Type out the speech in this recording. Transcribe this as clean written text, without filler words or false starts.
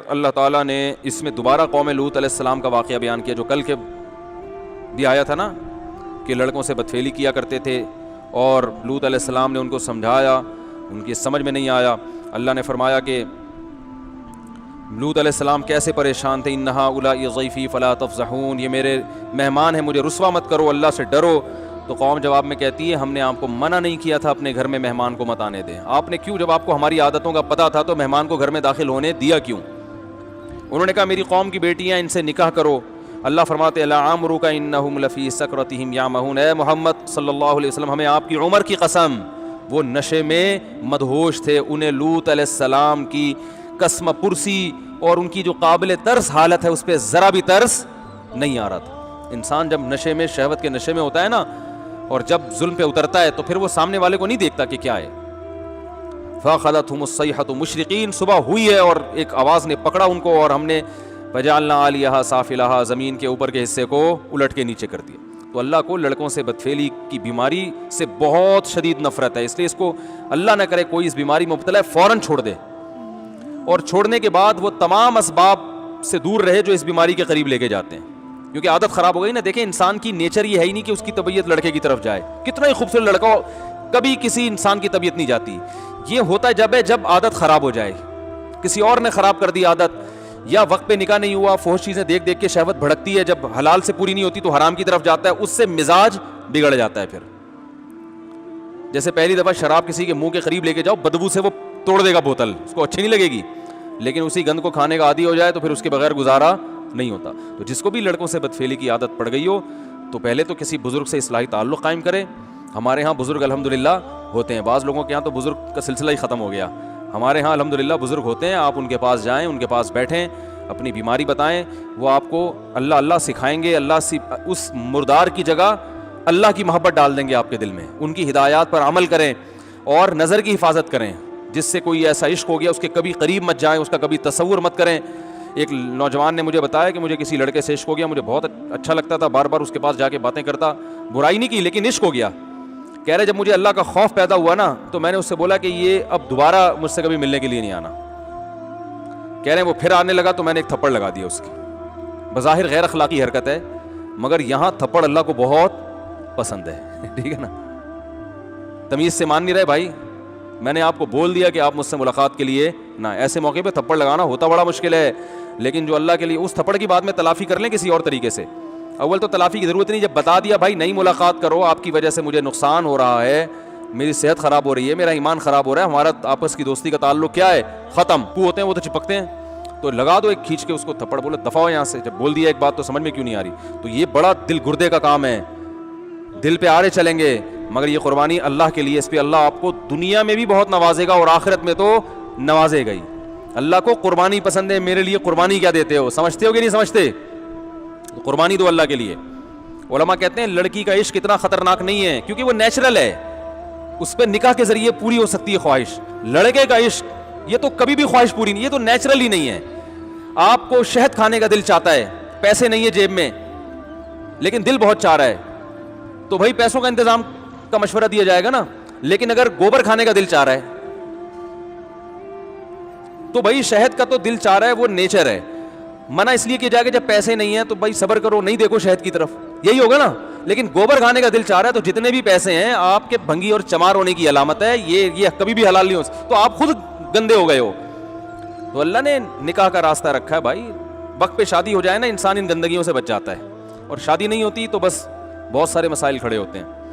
اللہ تعالیٰ نے اس میں دوبارہ قوم لوط علیہ السلام کا واقعہ بیان کیا جو کل کے بھی آیا تھا نا کہ لڑکوں سے بدفعلی کیا کرتے تھے اور لوط علیہ السلام نے ان کو سمجھایا, ان کی سمجھ میں نہیں آیا. اللہ نے فرمایا کہ لوط علیہ السلام کیسے پریشان تھے, انہا اولائی ضیفی فلا تفضحون, یہ میرے مہمان ہیں مجھے رسوا مت کرو, اللہ سے ڈرو. تو قوم جواب میں کہتی ہے ہم نے آپ کو منع نہیں کیا تھا اپنے گھر میں مہمان کو مت آنے دیں, آپ نے کیوں, جب آپ کو ہماری عادتوں کا پتہ تھا تو مہمان کو گھر میں داخل ہونے دیا کیوں؟ انہوں نے کہا میری قوم کی بیٹیاں ان سے نکاح کرو. اللہ فرماتے لعمرک انہم لفی سکرتہم یعمہون, اے محمد صلی اللہ علیہ وسلم ہمیں آپ کی عمر کی قسم, وہ نشے میں مدہوش تھے, انہیں لوط علیہ السلام کی قسم پرسی اور ان کی جو قابل ترس حالت ہے اس پہ ذرا بھی ترس نہیں آ رہا تھا. انسان جب نشے میں, شہوت کے نشے میں ہوتا ہے نا, اور جب ظلم پہ اترتا ہے تو پھر وہ سامنے والے کو نہیں دیکھتا کہ کیا ہے. فاخذتهم الصیحۃ مشرقین, صبح ہوئی ہے اور ایک آواز نے پکڑا ان کو اور ہم نے فجعلنا عالیہا سافلہا, زمین کے اوپر کے حصے کو الٹ کے نیچے کر دیا. تو اللہ کو لڑکوں سے بدفعلی کی بیماری سے بہت شدید نفرت ہے, اس لیے اس کو اللہ نہ کرے کوئی اس بیماری میں مبتلا ہے فوراً چھوڑ دے, اور چھوڑنے کے بعد وہ تمام اسباب سے دور رہے جو اس بیماری کے قریب لے کے جاتے ہیں, کیونکہ عادت خراب ہو گئی نا. دیکھیں انسان کی نیچر یہ ہے ہی نہیں کہ اس کی طبیعت لڑکے کی طرف جائے, کتنا ہی خوبصورت لڑکا ہو کبھی کسی انسان کی طبیعت نہیں جاتی. یہ ہوتا جب عادت خراب ہو جائے, کسی اور نے خراب کر دی عادت, یا وقت پہ نکاح نہیں ہوا, فحش چیزیں دیکھ دیکھ کے شہوت بھڑکتی ہے, جب حلال سے پوری نہیں ہوتی تو حرام کی طرف جاتا ہے, اس سے مزاج بگڑ جاتا ہے. پھر جیسے پہلی دفعہ شراب کسی کے منہ کے قریب لے کے جاؤ, بدبو سے وہ توڑ دے گا بوتل, اس کو اچھی نہیں لگے گی, لیکن اسی گند کو کھانے کا عادی ہو جائے تو پھر اس کے بغیر گزارا نہیں ہوتا. تو جس کو بھی لڑکوں سے بدفعلی کی عادت پڑ گئی ہو تو پہلے تو کسی بزرگ سے اصلاحی تعلق قائم کرے. ہمارے ہاں بزرگ الحمدللہ ہوتے ہیں, بعض لوگوں کے ہاں تو بزرگ کا سلسلہ ہی ختم ہو گیا. ہمارے ہاں الحمدللہ بزرگ ہوتے ہیں, آپ ان کے پاس جائیں, ان کے پاس بیٹھیں, اپنی بیماری بتائیں, وہ آپ کو اللہ اللہ سکھائیں گے. اللہ سے اس مردار کی جگہ اللہ کی محبت ڈال دیں گے آپ کے دل میں. ان کی ہدایات پر عمل کریں اور نظر کی حفاظت کریں. جس سے کوئی ایسا عشق ہو گیا اس کے کبھی قریب مت جائیں, اس کا کبھی تصور مت کریں. ایک نوجوان نے مجھے بتایا کہ مجھے کسی لڑکے سے عشق ہو گیا, مجھے بہت اچھا لگتا تھا, بار بار اس کے پاس جا کے باتیں کرتا, برائی نہیں کی لیکن عشق ہو گیا. کہہ رہے جب مجھے اللہ کا خوف پیدا ہوا نا تو میں نے اس سے بولا کہ یہ اب دوبارہ مجھ سے کبھی ملنے کے لیے نہیں آنا. کہہ رہے ہیں وہ پھر آنے لگا تو میں نے ایک تھپڑ لگا دیا اس کی. بظاہر غیر اخلاقی حرکت ہے مگر یہاں تھپڑ اللہ کو بہت پسند ہے. ٹھیک ہے نا, تمیز سے مان نہیں رہے بھائی, میں نے آپ کو بول دیا کہ آپ مجھ سے ملاقات کے لیے نہ, ایسے موقع پہ تھپڑ لگانا ہوتا بڑا مشکل ہے, لیکن جو اللہ کے لیے, اس تھپڑ کی بعد میں تلافی کر لیں کسی اور طریقے سے. اول تو تلافی کی ضرورت نہیں, جب بتا دیا بھائی نئی ملاقات کرو, آپ کی وجہ سے مجھے نقصان ہو رہا ہے, میری صحت خراب ہو رہی ہے, میرا ایمان خراب ہو رہا ہے, ہمارا آپس کی دوستی کا تعلق کیا ہے, ختم. وہ ہوتے ہیں وہ تو چپکتے ہیں, تو لگا دو ایک کھینچ کے اس کو تھپڑ, بولے دفعہ ہو یہاں سے. جب بول دیا ایک بات تو سمجھ میں کیوں نہیں آ رہی, تو یہ بڑا دل گردے کا کام ہے, دل پہ آڑے چلیں گے, مگر یہ قربانی اللہ کے لیے, اس پہ اللہ آپ کو دنیا میں بھی بہت نوازے گا اور آخرت میں تو نوازے گا ہی. اللہ کو قربانی پسند ہے, میرے لیے قربانی کیا دیتے ہو, سمجھتے ہو کہ نہیں سمجھتے؟ قربانی دو اللہ کے لیے. علماء کہتے ہیں لڑکی کا عشق اتنا خطرناک نہیں ہے کیونکہ وہ نیچرل ہے, اس پہ نکاح کے ذریعے پوری ہو سکتی ہے خواہش. لڑکے کا عشق یہ تو کبھی بھی خواہش پوری نہیں, یہ تو نیچرل ہی نہیں ہے. آپ کو شہد کھانے کا دل چاہتا ہے, پیسے نہیں ہے جیب میں لیکن دل بہت چاہ رہا ہے, تو بھائی پیسوں کا انتظام کا مشورہ دیا جائے گا نا. لیکن اگر گوبر کھانے کا دل چاہ رہا ہے تو بھائی شہد کا تو دل چاہ رہا ہے, وہ نیچر ہے. منع اس لیے کیا جائے گا جب پیسے نہیں ہیں تو بھائی صبر کرو, نہیں دیکھو شہد کی طرف, یہی ہوگا نا. لیکن گوبر کھانے کا دل چاہ رہا ہے تو جتنے بھی پیسے ہیں آپ کے بھنگی اور چمار ہونے کی علامت ہے, یہ کبھی بھی حلال نہیں ہو سکتا, تو آپ خود گندے ہو گئے ہو. تو اللہ نے نکاح کا راستہ رکھا ہے بھائی, وقت پہ شادی ہو جائے نا انسان ان گندگیوں سے بچ جاتا ہے, اور شادی نہیں ہوتی تو بس بہت سارے مسائل کھڑے ہوتے ہیں.